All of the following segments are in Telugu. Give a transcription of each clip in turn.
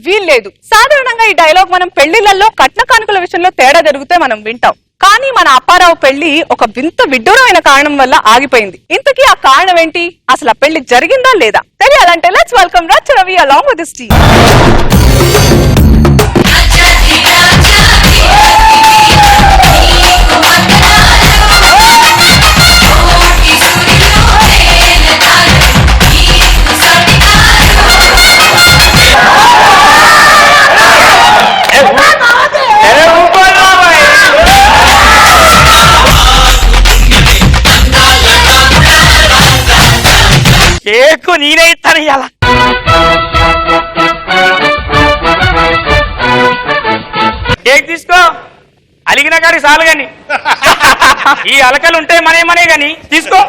వీల్లేదు. సాధారణంగా ఈ డైలాగ్ మనం పెళ్లిళ్లలో కట్న కానుకల విషయంలో తేడా జరిగితే మనం వింటాం. కానీ మన అప్పారావు పెళ్లి ఒక వింత విడ్డూరమైన కారణం వల్ల ఆగిపోయింది. ఇంతకీ ఆ కారణం ఏంటి? అసలు ఆ పెళ్లి జరిగిందా లేదా తెలియాలంటే లెట్స్ వెల్కమ్ రచ్చ Ravi along with his team. Cake నేనే ఇస్తాను ఇయ్యాల. కేక్ తీసుకో, అలిగిన కాడికి చాలు గాని ఈ అలకలు ఉంటాయి మనే గాని తీసుకో.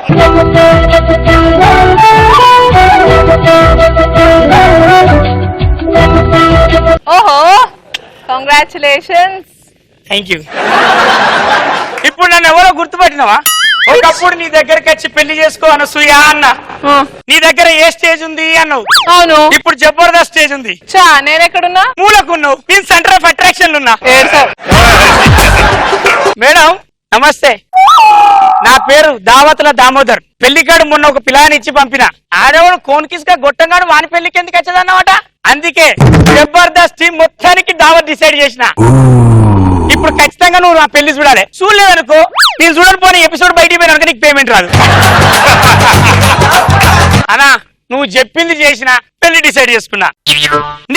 ఓహో, కంగ్రాచులేషన్స్. Thank you. ఇప్పుడు నన్ను ఎవరో గుర్తుపట్టినవా? ఒకప్పుడు నీ దగ్గరికి వచ్చి పెళ్లి చేసుకో అనసూయ అన్న. నీ దగ్గర ఏ స్టేజ్ ఉంది అన్నావు. అవును, ఇప్పుడు జబర్దస్త్ స్టేజ్ ఉంది. నేను ఎక్కడున్నా? మూలకున్నావు. నేను సెంటర్ ఆఫ్ అట్రాక్షన్ ఉన్నా. మేడం నమస్తే, నా పేరు దావతుల దామోదర్. పెళ్లికాడు మొన్న ఒక పిల్లని ఇచ్చి పంపిన. ఆడవాడు కోన్కిస్గా గొట్టంగాడు వాని పెళ్లికి ఎందుకు వచ్చేదన్నమాట. అందుకే జబర్దస్త్ టీం మొత్తానికి దావత్ డిసైడ్ చేసిన. ఇప్పుడు ఖచ్చితంగా నువ్వు నా పెళ్లి చూడాలి. చూడలేదనుకో, నేను చూడకపోయిన ఎపిసోడ్ బయటికి పోయినా నీకు పేమెంట్ రాదు. అనా నువ్వు చెప్పింది చేసిన, పెళ్లి డిసైడ్ చేసుకున్నా.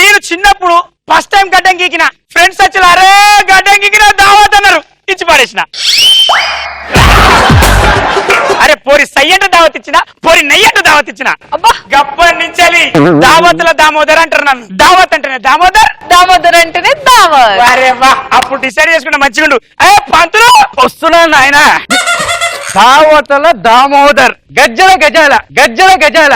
నేను చిన్నప్పుడు ఫస్ట్ టైం గడ్డం గీకిన. ఫ్రెండ్స్ వచ్చి అరే గడ్డం గీకిన దావత్ అన్నారు, ఇచ్చి పడేసిన. అరే పోరి సయ్యంట దావత్ ఇచ్చిన, పోరి నెయ్యంట దావత్ ఇచ్చిన. గప్పటి నుంచి దావత్ల దామోదర్ అంటారు నన్ను. దావత్ అంటేనే దామోదర్, దామోదర్ అంటేనే దావత్. అరే వా, అప్పుడు డిసైడ్ చేసుకున్నా మంచిగుండు. పంతులు వస్తున్నా నాయన. దావత్ల దామోదర్, గజ్జల గజాల, గజ్జల గజాల.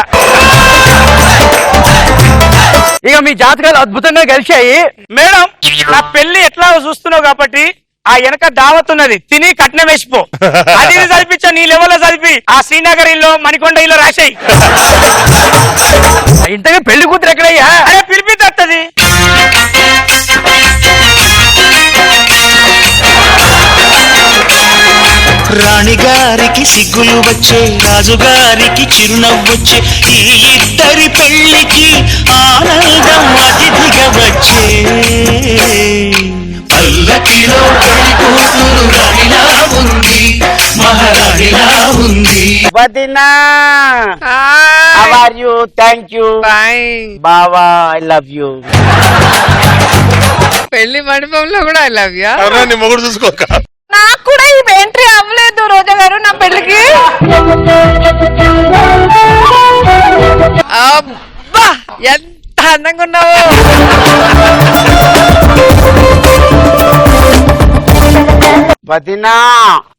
ఇక మీ జాతకాలు అద్భుతంగా కలిశాయి. మేడం నా పెళ్లి ఎట్లా చూస్తున్నావు కాబట్టి ఆ వెనక దావత్ ఉన్నది, తిని కట్నం వేసిపో. అది చదివించా నీ లెవెల్లో చదివి ఆ శ్రీనగర్ ఇల్లు మణికొండ ఇల్లు రాశాయి. ఇంతగా పెళ్లి కూతురు ఎక్కడయ్యా? అరే పిలిపిస్తుంది. రాణిగారికి సిగ్గులు వచ్చే, రాజుగారికి చిరునవ్వొచ్చే, ఈ ఇద్దరి పెళ్లికి ఆనందం అతిథిగా వచ్చే. పల్లకిలో పెళ్లి కూతురు రాణిలా ఉంది, మహారాణిలా ఉంది. వదినా how are you? Thank you. బావా ఐ లవ్ యూ. పెళ్లి మండపంలో కూడా ఐ లవ్ యూ. నీ మొగుడు చూసుకోక. నాకు కూడా ఈ ఎంట్రీ అవ్వలేదు రోజా గారు నా పెళ్లికి. అబ్బా ఎంత అందంగా ఉన్నావు. వదినా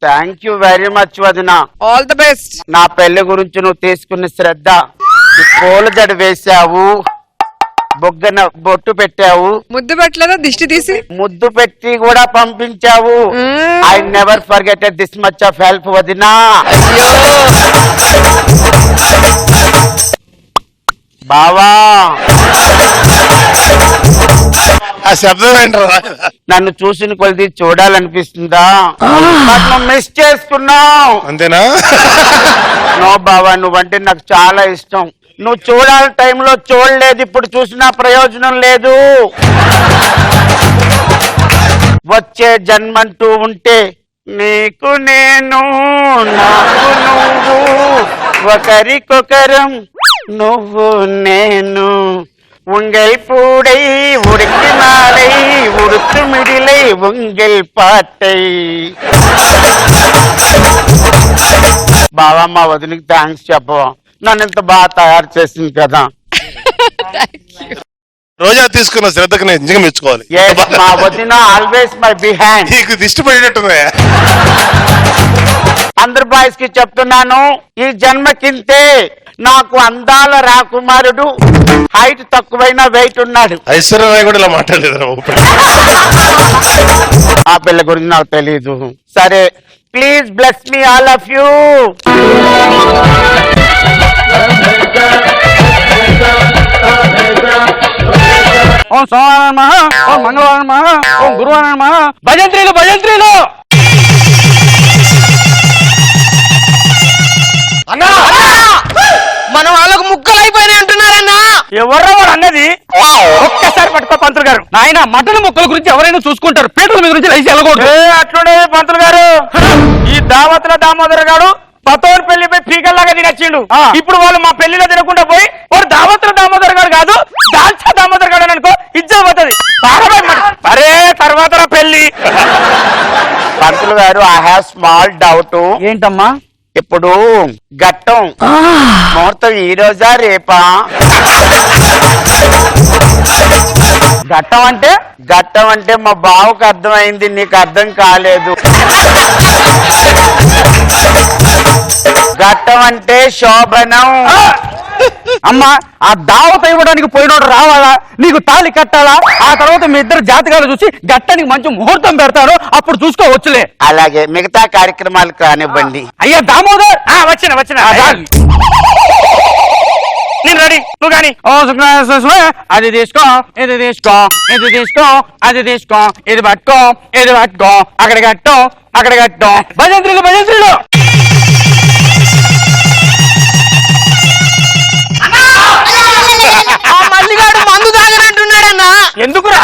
థ్యాంక్ యూ వెరీ మచ్ వదినా. All the best. నా పెళ్లి గురించి నువ్వు తీసుకున్న శ్రద్ధ, పూల జడ వేసావు, బొగ్గన బొట్టు పెట్టావు, ముద్దు పెట్టలేదా దిష్టి తీసి? ముద్దు పెట్టి కూడా పంపించావు. I never forgetted this much of help వదినా. బావా ఆ శబ్దం ఏంటరా? నన్ను చూసిన కొద్ది చూడాలనిపిస్తుందా? మిస్ చేసుకున్నావు అంతేనా? నో బావా, నువ్వంటే నాకు చాలా ఇష్టం. నువ్వు చూడాలని టైంలో చూడలేదు, ఇప్పుడు చూసినా ప్రయోజనం లేదు. వచ్చే జన్మంటూ ఉంటే నీకు నేను, నాకు నువ్వు, ఒకరికొకరం నువ్వు నేను. உங்கள் பூடை உடுக்கு நாளை உடுக்கு மிடிலை உங்கள் பாட்டை. బావా మా వదినికి థ్యాంక్స్ చెప్పవా, నన్ను ఇంత బాగా తయారు చేసింది కదా. రోజా తీసుకున్న శ్రద్ధకు నేను నిజంగా మెచ్చుకోవాలి. మా వదిన ఆల్వేస్ మై బిహైండ్. నీకు దిష్టి పడినట్టున్నాయా? అందరు బాయ్స్ కి చెప్తున్నాను, ఈ జన్మకింతే నాకు అందాల రాకుమారుడు, హైట్ తక్కువైన వెయిట్ ఉన్నాడు. ఐశ్వర్యరాయ్ కూడా ఇలా మాట్లాడలేదు. ఆ పిల్ల గురించి నాకు తెలీదు. సరే please bless me all of you. ఓం సోమవారం నమః, ఓం మంగళవారం నమః, ఓం గురువారం నమః. భజంత్రీలు భజంత్రీలు. అన్నా మనం వాళ్ళకు ముక్కలు అయిపోయినాయి అంటున్నారన్నా. ఎవర్రా వాడు అన్నది? ఒక్కసారి పట్టుకో పంతులు గారు. నాయన మటన్ ముక్కల గురించి ఎవరైనా చూసుకుంటారు, పీటల మీద గురించి లైసి వెళ్ళకూడదు. అట్లుండే పంతులు గారు, ఈ దావతుల దామోదర్ గారు పతోని పెళ్లిపై పీకల్లాగా తినచ్చిండు. ఇప్పుడు వాళ్ళు మా పెళ్లిలో తినకుండా పోయి వాడు దావతుల దామోదర్ గారు కాదు దాల్చా దామోదర్ గారు అనుకో, ఇజ్జత్ పోతుంది. అరే తర్వాత పెళ్లి. పంతులు గారు, ఐ హావ్ స్మాల్ డౌట్. ఏంటమ్మా? ఇప్పుడు ఘట్టం ముహూర్తం ఈ రోజా రేపా? ఘట్టం అంటే? ఘట్టం అంటే మా బావకు అర్థమైంది, నీకు అర్థం కాలేదు. ఘట్టం అంటే శోభనం. అమ్మా, ఆ దావత ఇవ్వడానికి పోయినోడు రావాలా, నీకు తాళి కట్టాలా, ఆ తర్వాత మీ ఇద్దరు జాతకాలు చూసి గట్టానికి మంచి ముహూర్తం పెడతారు, అప్పుడు చూసుకోవచ్చులే. అలాగే మిగతా కార్యక్రమాలు కానివ్వండి. అయ్యా దామోదర్, వచ్చిన నేను రెడీ, నువ్వు కానీ. ఓ అది తీసుకో, ఇది తీసుకో, ఇది తీసుకో, అది తీసుకో, ఇది పట్టుకో, ఇది పట్టుకో, అక్కడ కట్టు, అక్కడ కట్టు. భజంత్రులు భజంత్రులు. మల్లిగాడు మందు తాగనంటున్నాడన్నా. ఎందుకురా?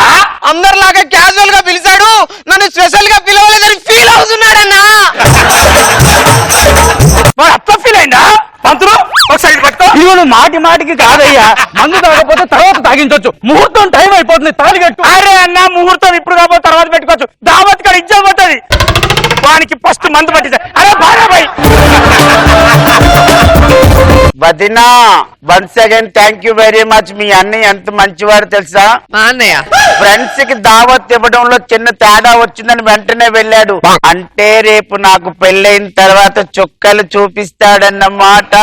అందరిలాగా క్యాజువల్ గా పిలిచాడు, నన్ను స్పెషల్ గా పిలవలేదని ఫీల్ అవుతున్నాడన్నా. వాడు అట్లా ఫీల్ అయిందా? పంతులు ఒకసారి పట్టుకో. ఇవను మాటి మాటికి కాదయ్యా, మందు తాగకపోతే తర్వాత తాగించవచ్చు, ముహూర్తం టైం అయిపోతుంది, తాళి కట్టు. అరే అన్న, ముహూర్తం ఇప్పుడు కాకపోతే తర్వాత పెట్టుకోవచ్చు, దావత్ కాడ ఇజ్జత్ పోతుంది. వానికి ఫస్ట్ మందు పట్టించా. అరే బాగా పోయి. వదినా, once again thank you very much. మీ అన్నయ్య ఎంత మంచివాడు తెలుసా? మా అన్నయ్య ఫ్రెండ్స్ కి దావత్ ఇవ్వడంలో చిన్న తేడా వచ్చిందని వెంటనే వెళ్ళాడు. అంటే రేపు నాకు పెళ్ళైన తర్వాత చుక్కలు చూపిస్తాడన్నమాట.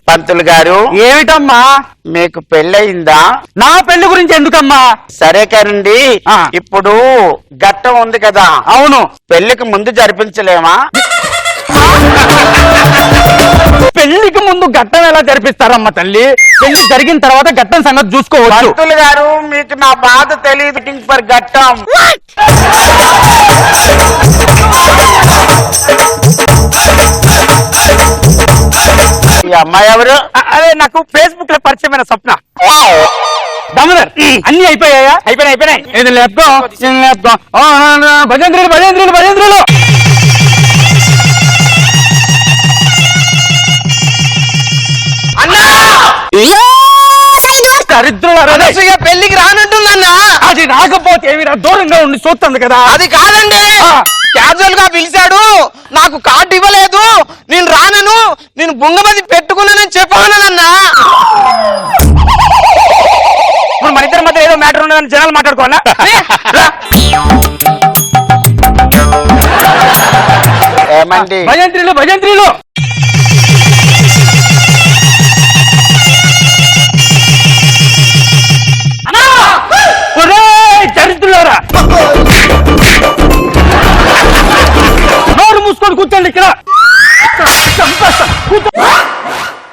పంతులు గారు, ఏమిటమ్మా? మీకు పెళ్ళయిందా? నా పెళ్లి గురించి ఎందుకమ్మా? సరే కానండి, ఆ. ఇప్పుడు ఘట్టం ఉంది కదా, అవును. పెళ్లికి ముందు జరిపించలేమా? పెళ్లికి ముందు ఘట్టం ఎలా జరిపిస్తారమ్మా తల్లి? పెళ్లి జరిగిన తర్వాత ఘట్టం సంగతి చూసుకోవచ్చు. పంతులు గారు, మీకు నా బాధ తెలియదు. ఫర్ ఘట్టం ఈ అమ్మాయి ఎవరు? అదే నాకు ఫేస్బుక్ లో పరిచయమైన స్వప్న. దామోదర్, అన్ని అయిపోయాయా? అయిపోయినాయి. ఇది లేపుకో, ఇది లేపుకో. భజంత్రులు భజంత్రులు భజంత్రులు. దరిద్రుల పెళ్లికి రానంటుందన్నా. అది రాకపోతే ఏమిరా, దూరంగా ఉండి చూస్తుంది కదా. అది కాదండి, క్యాజువల్ గా పిలిచాడు, నాకు కార్డు ఇవ్వలేదు, నేను రానను, నేను బుంగమది పెట్టుకున్నానని చెప్పానన్నా. ఇప్పుడు మన ఇద్దరి మధ్య ఏదో మ్యాటర్ ఉన్నదని జనాలు మాట్లాడుకోవాలా? ఏమండి? భజంత్రులు భజంత్రులు. చరిత్రులారా, నోరు మూసుకొని కూర్చోండి ఇక్కడ.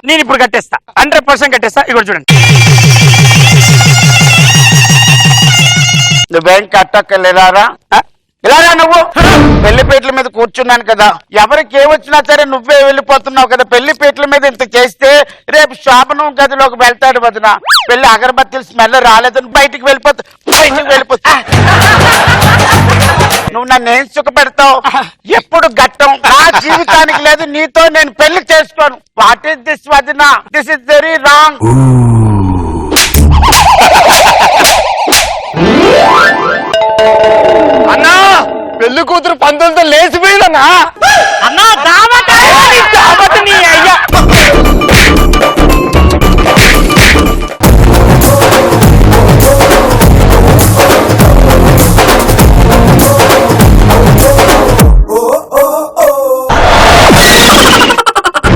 నేను ఇప్పుడు కట్టేస్తా, 100% కట్టేస్తా. ఇక్కడ చూడండి. నువ్వేం కట్టక్కర్లేరా? ఇలారా, నువ్వు పెళ్లిపేటల మీద కూర్చున్నాను కదా, ఎవరికి ఏమొచ్చినా సరే నువ్వే వెళ్ళిపోతున్నావు కదా. పెళ్లిపేటల మీద ఇంత చేస్తే రేపు శోభనం గదిలోకి వెళ్తాడు వదిన. పెళ్లి అగరబత్తిల స్మెల్ రాలేదని బయటికి వెళ్ళిపోతా. నువ్వు నన్ను ఏం సుఖ పెడతావు? ఎప్పుడు ఘట్టం నా జీవితానికి లేదు, నీతో నేను పెళ్లి చేసుకోను. వాట్ ఈస్ దిస్ వదిన? This is very wrong. అన్నా, పెళ్లి కూతురు పంతులతో లేచిపోయిందన్నా. అన్నా దావత్